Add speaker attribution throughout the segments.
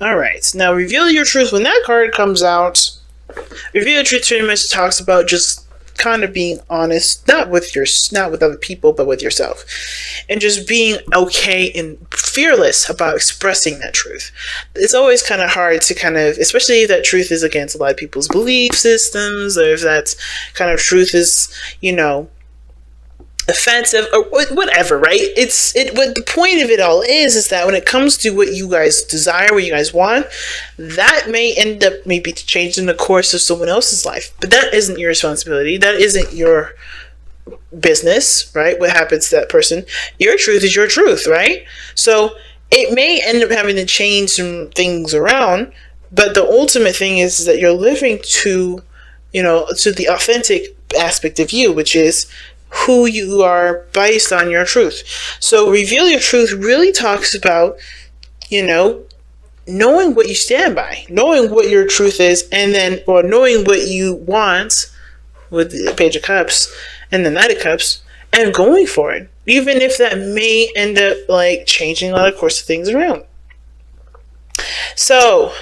Speaker 1: All right. Now, reveal your truth. When that card comes out, reveal your truth pretty much talks about just kind of being honest, not with other people, but with yourself, and just being okay and fearless about expressing that truth. It's always kind of hard to especially if that truth is against a lot of people's belief systems, or if that kind of truth is, offensive or whatever, right? What the point of it all is that when it comes to what you guys desire, what you guys want, that may end up maybe changing the course of someone else's life, but that isn't your responsibility. That isn't your business, right? What happens to that person? Your truth is your truth, right? So it may end up having to change some things around, but the ultimate thing is that you're living to the authentic aspect of you, which is who you are based on your truth. So reveal your truth really talks about, knowing what you stand by, knowing what your truth is, or knowing what you want with the Page of Cups and the Knight of Cups, and going for it, even if that may end up changing a lot of course of things around. So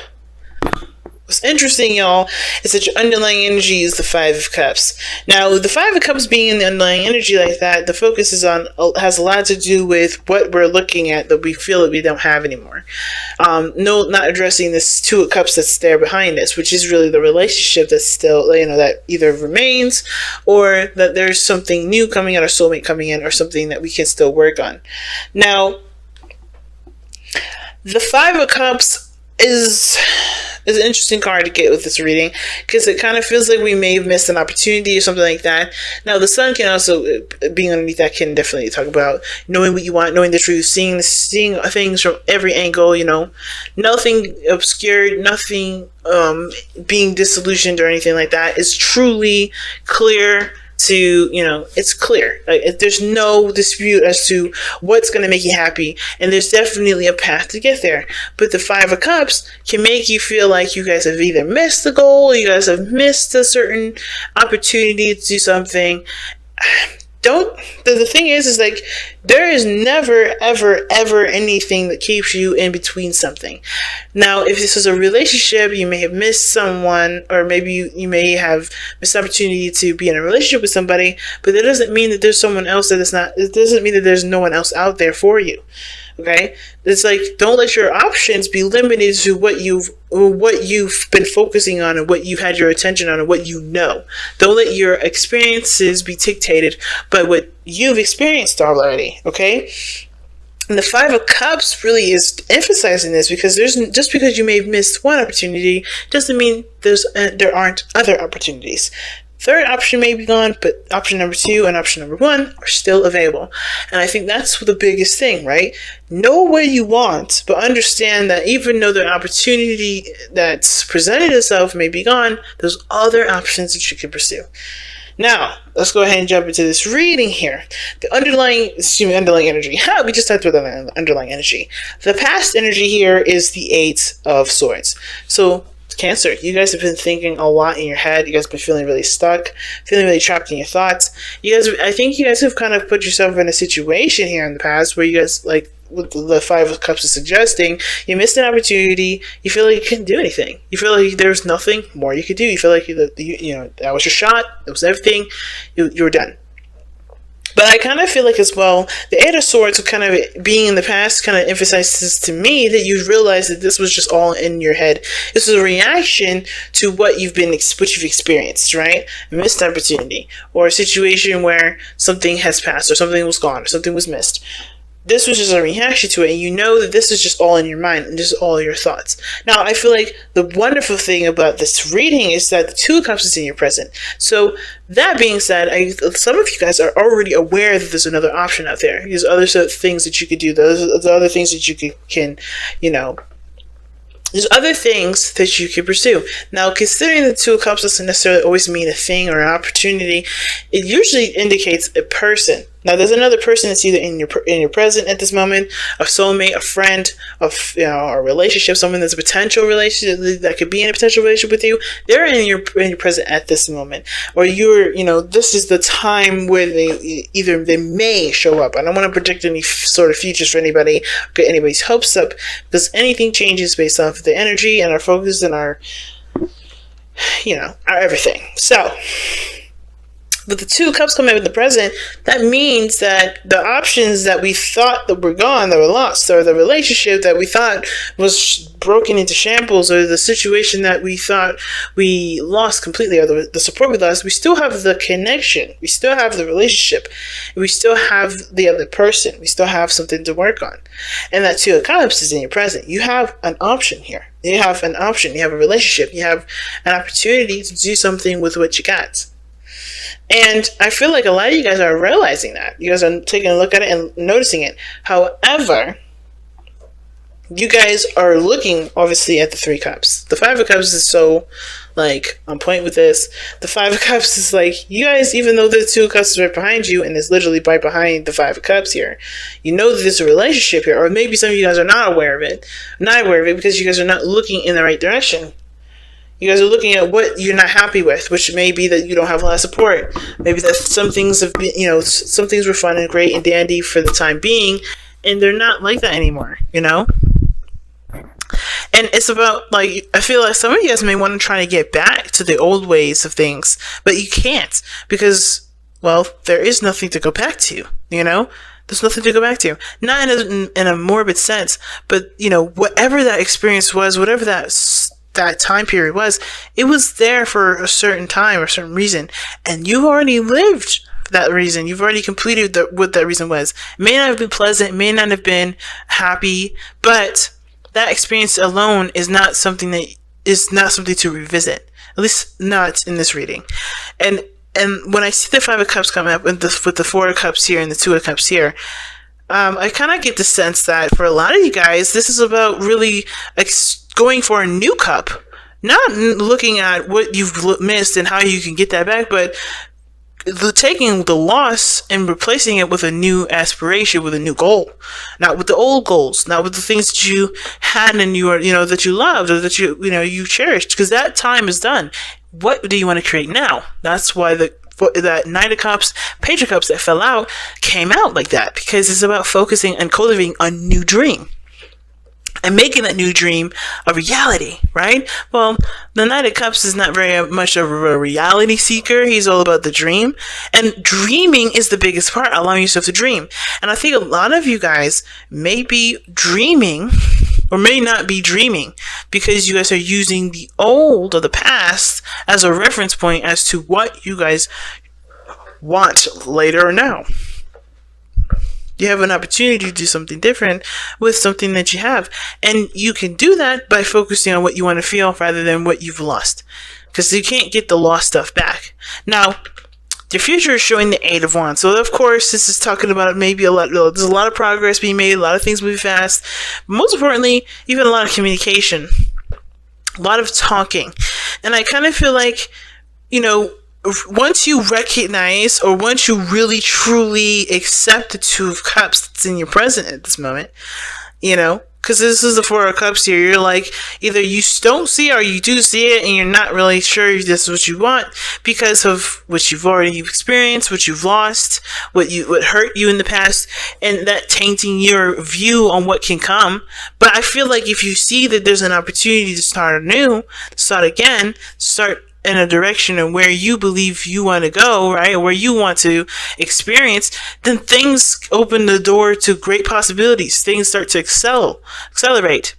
Speaker 1: what's interesting, y'all, is that your underlying energy is the Five of Cups. Now, the Five of Cups being in the underlying energy like that, the focus has a lot to do with what we're looking at that we feel that we don't have anymore. Not addressing this Two of Cups that's there behind us, which is really the relationship that's still, that either remains, or that there's something new coming out, or soulmate coming in, or something that we can still work on. Now, the Five of Cups is an interesting card to get with this reading, because it kind of feels like we may have missed an opportunity or something like that. Now, the Sun can also, being underneath that, can definitely talk about knowing what you want, knowing the truth, seeing things from every angle, nothing obscured, nothing being disillusioned or anything like that. It's truly clear to, it's clear. There's no dispute as to what's going to make you happy, and there's definitely a path to get there. But the Five of Cups can make you feel like you guys have either missed the goal, you guys have missed a certain opportunity to do something. The thing is there is never, ever, ever anything that keeps you in between something. Now, if this is a relationship, you may have missed someone, or maybe you may have missed the opportunity to be in a relationship with somebody, but that doesn't mean that there's someone else it doesn't mean that there's no one else out there for you. Okay? It's don't let your options be limited to what you've been focusing on, and what you've had your attention on, and what you know. Don't let your experiences be dictated by what you've experienced already. Okay? And the Five of Cups really is emphasizing this, because just because you may have missed one opportunity doesn't mean there aren't other opportunities. Third option may be gone, but option number 2 and option number 1 are still available. And I think that's the biggest thing, right? Know what you want, but understand that even though the opportunity that's presented itself may be gone, there's other options that you can pursue. Now, let's go ahead and jump into this reading here. The underlying energy. We just talked about the underlying energy. The past energy here is the Eight of Swords. So, Cancer, you guys have been thinking a lot in your head. You guys have been feeling really stuck, feeling really trapped in your thoughts. I think you guys have kind of put yourself in a situation here in the past where you guys, what the Five of Cups is suggesting, you missed an opportunity. You feel like you couldn't do anything. You feel like there's nothing more you could do. You feel like that was your shot. That was everything. You were done. But I kind of feel like as well, the Eight of Swords kind of being in the past kind of emphasizes to me that you realize that this was just all in your head. This was a reaction to what you've experienced, right? A missed opportunity, or a situation where something has passed, or something was gone, or something was missed. This was just a reaction to it, and you know that this is just all in your mind and just all your thoughts. Now, I feel like the wonderful thing about this reading is that the Two of Cups is in your present. So, that being said, some of you guys are already aware that there's another option out there. There's other things that you could do. There's other things that you can there's other things that you can pursue. Now, considering the Two of Cups doesn't necessarily always mean a thing or an opportunity, it usually indicates a person. Now, there's another person that's either in your present at this moment, a soulmate, a friend, a relationship, someone that's a potential relationship that could be in a potential relationship with you. They're in your present at this moment, or this is the time where they may show up. I don't want to predict any sort of futures for anybody, get anybody's hopes up, because anything changes based off of the energy and our focus and our everything. So, with the 2 cups coming up in the present, that means that the options that we thought that were gone, that were lost, or the relationship that we thought was broken into shambles, or the situation that we thought we lost completely, or the support we lost, we still have the connection, we still have the relationship, we still have the other person, we still have something to work on. And that 2 of cups is in your present. You have an option here. You have an option. You have a relationship. You have an opportunity to do something with what you got. And I feel like a lot of you guys are realizing that. You guys are taking a look at it and noticing it. However, you guys are looking, obviously, at the 3 cups. The 5 of cups is so, on point with this. The 5 of cups is you guys, even though the 2 of cups is right behind you, and it's literally right behind the 5 of cups here, you know that there's a relationship here. Or maybe some of you guys are not aware of it. Not aware of it because you guys are not looking in the right direction. You guys are looking at what you're not happy with, which may be that you don't have a lot of support. Maybe that some things have been, some things were fun and great and dandy for the time being, and they're not like that anymore, And it's about, I feel like some of you guys may want to try to get back to the old ways of things, but you can't because, there is nothing to go back to, There's nothing to go back to. Not in a morbid sense, but, whatever that experience was, whatever that time period was, it was there for a certain time or a certain reason, and you've already lived for that reason. You've already completed what that reason was. It may not have been pleasant, it may not have been happy, but that experience alone is not something to revisit. At least not in this reading. And when I see the 5 of cups come up with the 4 of cups here and the 2 of cups here, I kind of get the sense that for a lot of you guys, this is about really going for a new cup, not looking at what you've missed and how you can get that back, but taking the loss and replacing it with a new aspiration, with a new goal, not with the old goals, not with the things that you had and that you loved or that you cherished, because that time is done. What do you want to create now? That's why that Knight of Cups, Page of Cups that fell out came out like that, because it's about focusing and cultivating a new dream and making that new dream a reality, right? Well, the Knight of Cups is not very much of a reality seeker. He's all about the dream. And dreaming is the biggest part, allowing yourself to dream. And I think a lot of you guys may be dreaming or may not be dreaming because you guys are using the old or the past as a reference point as to what you guys want later or now. You have an opportunity to do something different with something that you have. And you can do that by focusing on what you want to feel rather than what you've lost. Because you can't get the lost stuff back. Now, the future is showing the 8 of Wands. So, of course, this is talking about maybe there's a lot of progress being made, a lot of things moving fast. But most importantly, even a lot of communication. A lot of talking. And I kind of feel like, once you recognize or once you really truly accept the 2 of Cups that's in your present at this moment, because this is the 4 of Cups here, you're like, either you don't see it or you do see it and you're not really sure if this is what you want because of what you've already experienced, what you've lost, what hurt you in the past, and that tainting your view on what can come. But I feel like if you see that there's an opportunity to start anew, start again, start in a direction and where you believe you want to go, right, or where you want to experience, then things open the door to great possibilities. Things start to accelerate,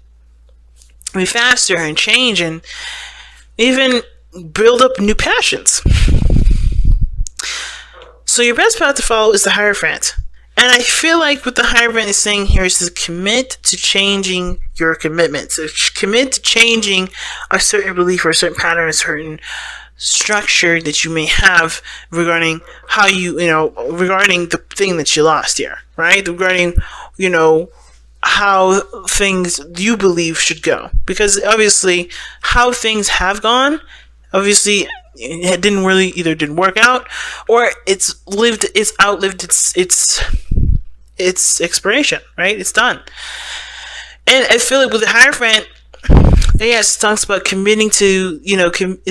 Speaker 1: be faster and change, and even build up new passions. So your best path to follow is the Hierophant. And I feel like what the Hierophant is saying here is to commit to changing your commitment. So commit to changing a certain belief or a certain pattern, a certain structure that you may have regarding how regarding the thing that you lost here, right? Regarding, how things you believe should go. Because obviously how things have gone, obviously it didn't work out, or it's outlived its expiration, right? It's done. And I feel like with the Hierophant, yes, it talks about committing to,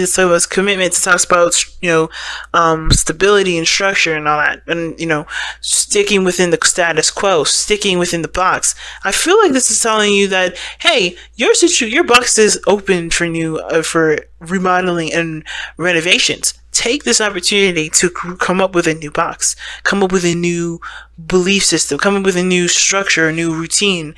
Speaker 1: so it's commitment. It talks about, stability and structure and all that. And, sticking within the status quo, sticking within the box. I feel like this is telling you that, hey, your box is open for new, for remodeling and renovations. Take this opportunity to come up with a new box, come up with a new belief system, come up with a new structure, a new routine.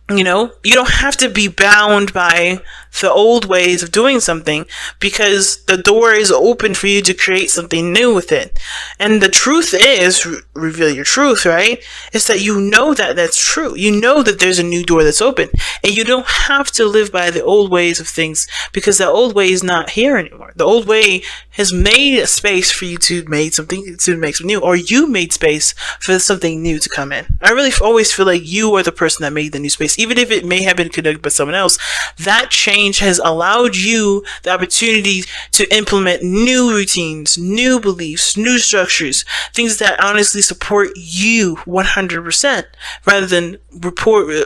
Speaker 1: You don't have to be bound by the old ways of doing something, because the door is open for you to create something new with it. And the truth is, reveal your truth, right? Is that that's true. You know that there's a new door that's open, and you don't have to live by the old ways of things, because the old way is not here anymore. The old way has made a space for you to make something new, or you made space for something new to come in. I really always feel like you are the person that made the new space, even if it may have been conducted by someone else. That change has allowed you the opportunity to implement new routines, new beliefs, new structures, things that honestly support you 100%, rather than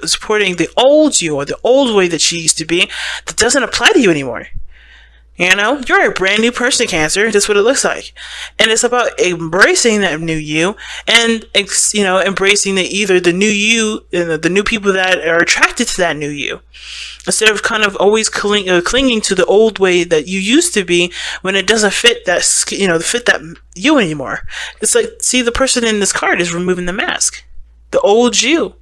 Speaker 1: supporting the old you, or the old way that she used to be, that doesn't apply to you anymore. You're a brand new person, Cancer. That's what it looks like. And it's about embracing that new you, and, embracing either the new you and the new people that are attracted to that new you, instead of kind of always clinging to the old way that you used to be, when it doesn't fit that you anymore. It's like, see, the person in this card is removing the mask. The old you.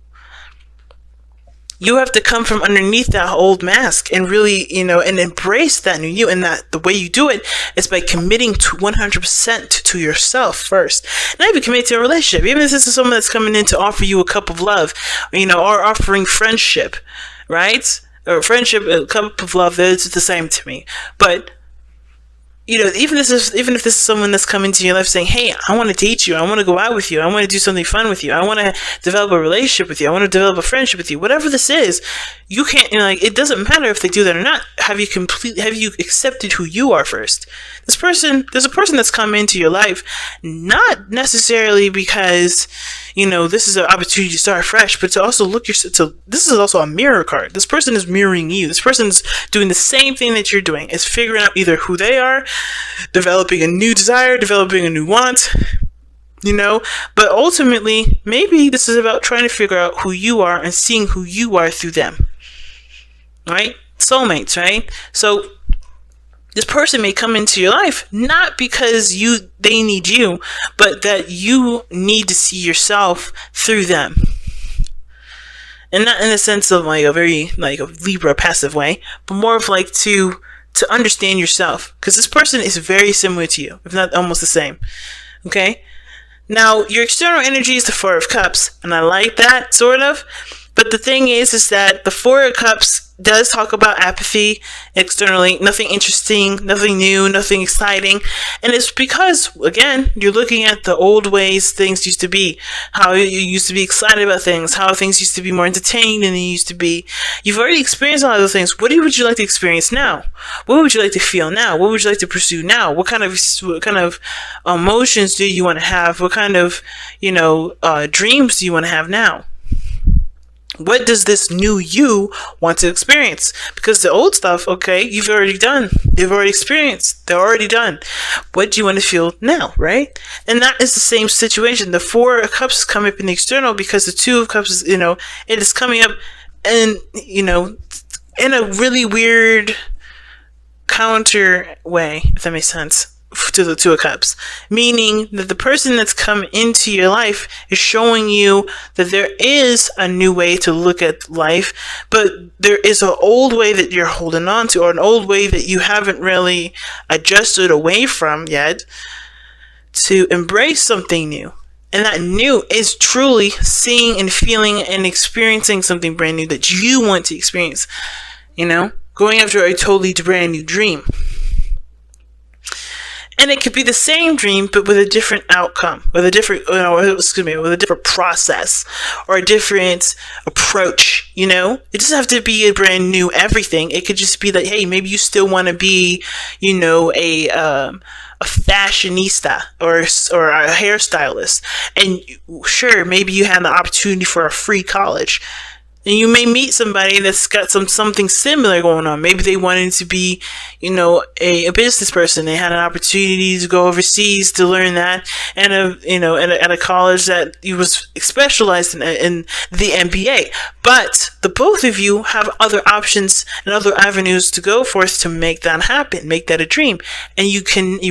Speaker 1: You have to come from underneath that old mask and really, and embrace that new you. And that the way you do it is by committing to 100% to yourself first. Not even committing to a relationship. Even if this is someone that's coming in to offer you a cup of love, or offering friendship, right? Or friendship, a cup of love, it's the same to me. But even if this is someone that's coming to your life saying, hey, I want to date you, I want to go out with you, I want to do something fun with you, I want to develop a relationship with you, I want to develop a friendship with you, whatever this is, you can't, it doesn't matter if they do that or not. Have you accepted who you are first? There's a person that's come into your life, not necessarily because, this is an opportunity to start fresh, but to also this is also a mirror card. This person is mirroring you. This person's doing the same thing that you're doing. It's figuring out either who they are, developing a new desire, developing a new want, but ultimately, maybe this is about trying to figure out who you are and seeing who you are through them, right? Soulmates, right? So this person may come into your life not because they need you, but that you need to see yourself through them. And not in the sense of like a very like a Libra passive way, but more of like to understand yourself. Because this person is very similar to you, if not almost the same. Okay? Now, your external energy is the Four of Cups, and I like that, sort of. But the thing is that the Four of Cups does talk about apathy externally, nothing interesting, nothing new, nothing exciting. And it's because, again, you're looking at the old ways things used to be, how you used to be excited about things, how things used to be more entertaining than they used to be. You've already experienced all of those things. What would you like to experience now? What would you like to feel now? What would you like to pursue now? What kind of emotions do you want to have? What kind of, dreams do you want to have now? What does this new you want to experience? Because the old stuff, okay, you've already done. You've already experienced. They're already done. What do you want to feel now, right? And that is the same situation. The Four of Cups come up in the external because the Two of Cups is, it is coming up and, in a really weird counter way, if that makes sense, to the Two of Cups, meaning that the person that's come into your life is showing you that there is a new way to look at life, but there is an old way that you're holding on to, or an old way that you haven't really adjusted away from yet, to embrace something new. And that new is truly seeing and feeling and experiencing something brand new that you want to experience, going after a totally brand new dream. And it could be the same dream, but with a different outcome, with a different, with a different process or a different approach. It doesn't have to be a brand new everything. It could just be that, hey, maybe you still want to be, a fashionista or a hairstylist, and sure, maybe you had the opportunity for a free college. And you may meet somebody that's got something similar going on. Maybe they wanted to be, a business person. They had an opportunity to go overseas to learn that, and at a college that was specialized in the MBA. But the both of you have other options and other avenues to go forth to make that happen, make that a dream. And you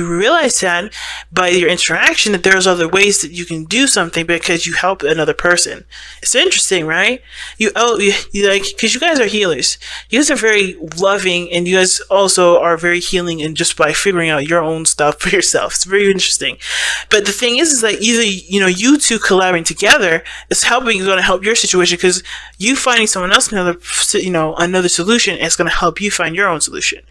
Speaker 1: realize that by your interaction that there's other ways that you can do something because you help another person. It's interesting, right? Because you guys are healers. You guys are very loving, and you guys also are very healing, and just by figuring out your own stuff for yourself. It's very interesting. But the thing is that either, you two collaborating together is going to help your situation, because you finding someone else another solution is going to help you find your own solution.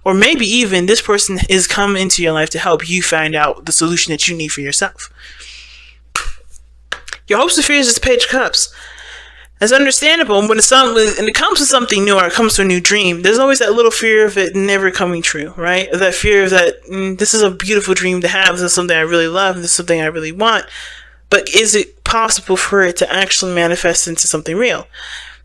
Speaker 1: Or maybe even this person is coming into your life to help you find out the solution that you need for yourself. Your hopes and fears is the Page of Cups. It's understandable when it comes to something new, or it comes to a new dream, there's always that little fear of it never coming true, right? That fear of that, this is a beautiful dream to have, this is something I really love, this is something I really want, but is it possible for it to actually manifest into something real?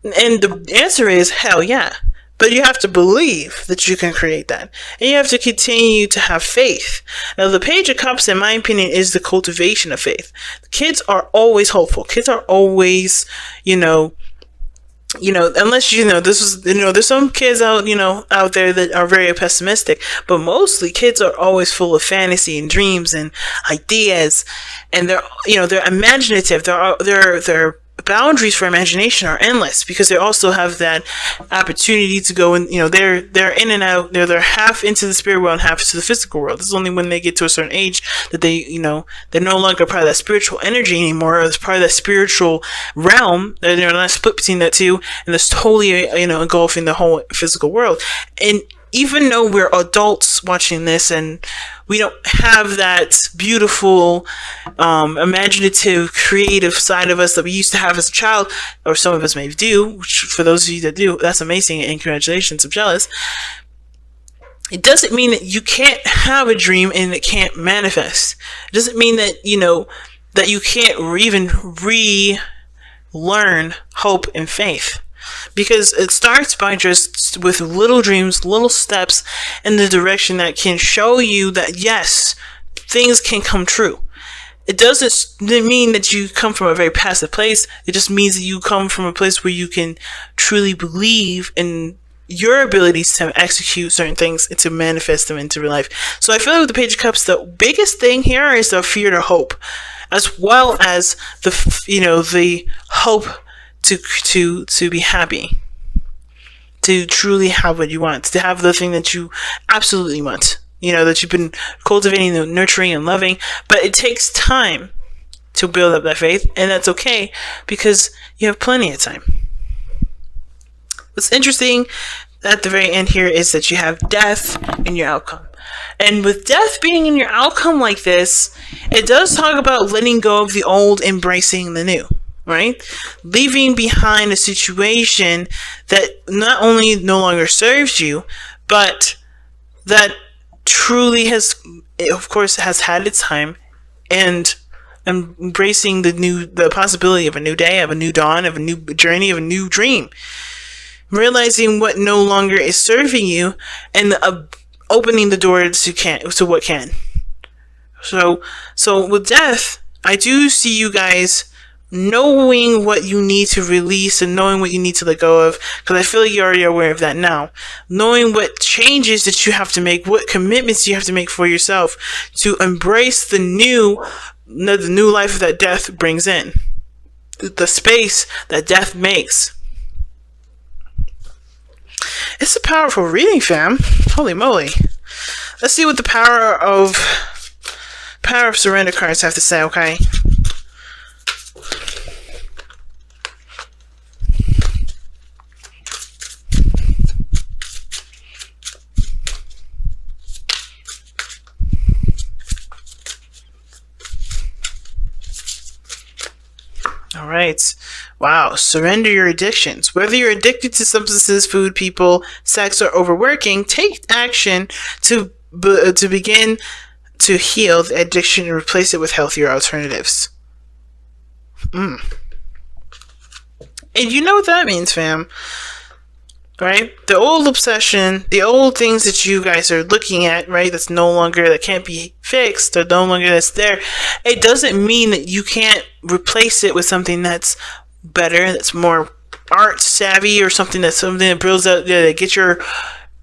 Speaker 1: And the answer is, hell yeah. But you have to believe that you can create that. And you have to continue to have faith. Now, the Page of Cups, in my opinion, is the cultivation of faith. Kids are always hopeful. Kids are always, unless, there's some kids out there that are very pessimistic, but mostly kids are always full of fantasy and dreams and ideas. And they're imaginative. They're boundaries for imagination are endless, because they also have that opportunity to go and they're in and out. They're half into the spirit world and half into the physical world. This is only when they get to a certain age that they're no longer part of that spiritual energy anymore, or it's part of that spiritual realm. They're not split between that two, and it's totally engulfing the whole physical world. And even though we're adults watching this and we don't have that beautiful, imaginative, creative side of us that we used to have as a child, or some of us maybe do, which for those of you that do, that's amazing, and congratulations, I'm jealous. It doesn't mean that you can't have a dream and it can't manifest. It doesn't mean that, that you can't even relearn hope and faith. Because it starts by just with little dreams, little steps in the direction that can show you that, yes, things can come true. It doesn't mean that you come from a very passive place. It just means that you come from a place where you can truly believe in your abilities to execute certain things and to manifest them into real life. So I feel like with the Page of Cups, the biggest thing here is the fear to hope, as well as the hope to be happy, to truly have what you want, to have the thing that you absolutely want, that you've been cultivating, nurturing, and loving. But it takes time to build up that faith, and that's okay, because you have plenty of time. What's interesting at the very end here is that you have death in your outcome. And with death being in your outcome like this, it does talk about letting go of the old, embracing the new. Right? Leaving behind a situation that not only no longer serves you, but that truly has had its time, and embracing the possibility of a new day, of a new dawn, of a new journey, of a new dream. Realizing what no longer is serving you, and opening the door to what can. So with death, I do see you guys knowing what you need to release and knowing what you need to let go of, because I feel like you're already aware of that now. Knowing what changes that you have to make, what commitments you have to make for yourself to embrace the new life that death brings in, the space that death makes. It's a powerful reading, fam. Holy moly. Let's see what the power of surrender cards have to say, okay? All right. Wow. Surrender your addictions. Whether you're addicted to substances, food, people, sex, or overworking, take action to begin to heal the addiction and replace it with healthier alternatives. And you know what that means, fam. Right? The old obsession, the old things that you guys are looking at, right? That's no longer, that can't be fixed, or no longer that's there. It doesn't mean that you can't replace it with something that's better, that's more art savvy, or something that builds out, that gets your,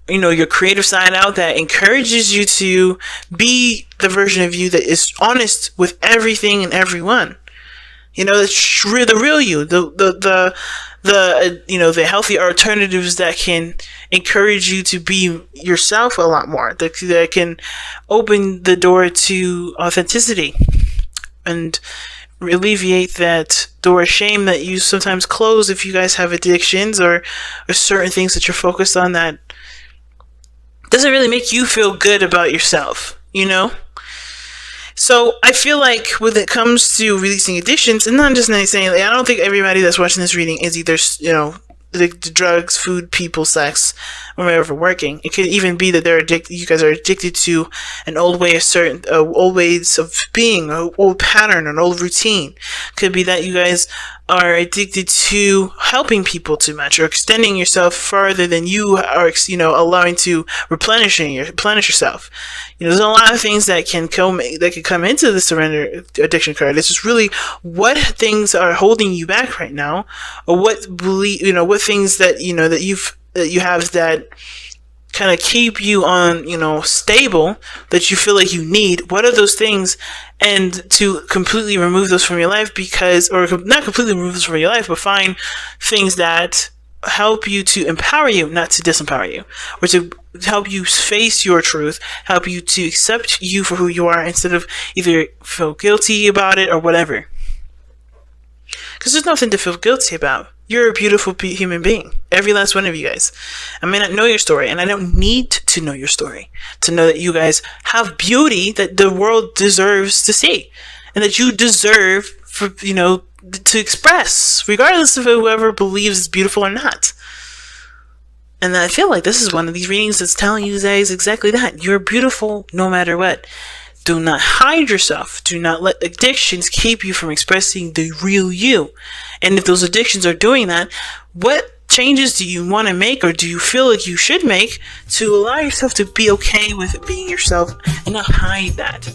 Speaker 1: your creative side out, that encourages you to be the version of you that is honest with everything and everyone. That's the real you, the healthy alternatives that can encourage you to be yourself a lot more, that can open the door to authenticity and alleviate that door of shame that you sometimes close if you guys have addictions or certain things that you're focused on that doesn't really make you feel good about yourself, So I feel like when it comes to releasing addictions, and not just saying, I don't think everybody that's watching this reading is either, the drugs, food, people, sex, or overworking. It could even be that you guys are addicted to an old way of old ways of being, an old pattern, an old routine. Could be that you guys are addicted to helping people too much, or extending yourself farther than you are, allowing to replenish yourself. There's a lot of things that can come into the surrender addiction card. It's just really what things are holding you back right now, or what things that you have that kind of keep you on, stable, that you feel like you need. What are those things? And to completely remove those from your life, or not completely remove those from your life, but find things that help you to empower you, not to disempower you, or to help you face your truth, help you to accept you for who you are, instead of either feel guilty about it or whatever. Because there's nothing to feel guilty about. You're a beautiful human being. Every last one of you guys. I may not know your story, and I don't need to know your story to know that you guys have beauty that the world deserves to see, and that you deserve to express, regardless of whoever believes it's beautiful or not. And I feel like this is one of these readings that's telling you guys exactly that. You're beautiful no matter what. Do not hide yourself. Do not let addictions keep you from expressing the real you. And if those addictions are doing that, what changes do you want to make, or do you feel like you should make, to allow yourself to be okay with being yourself and not hide that?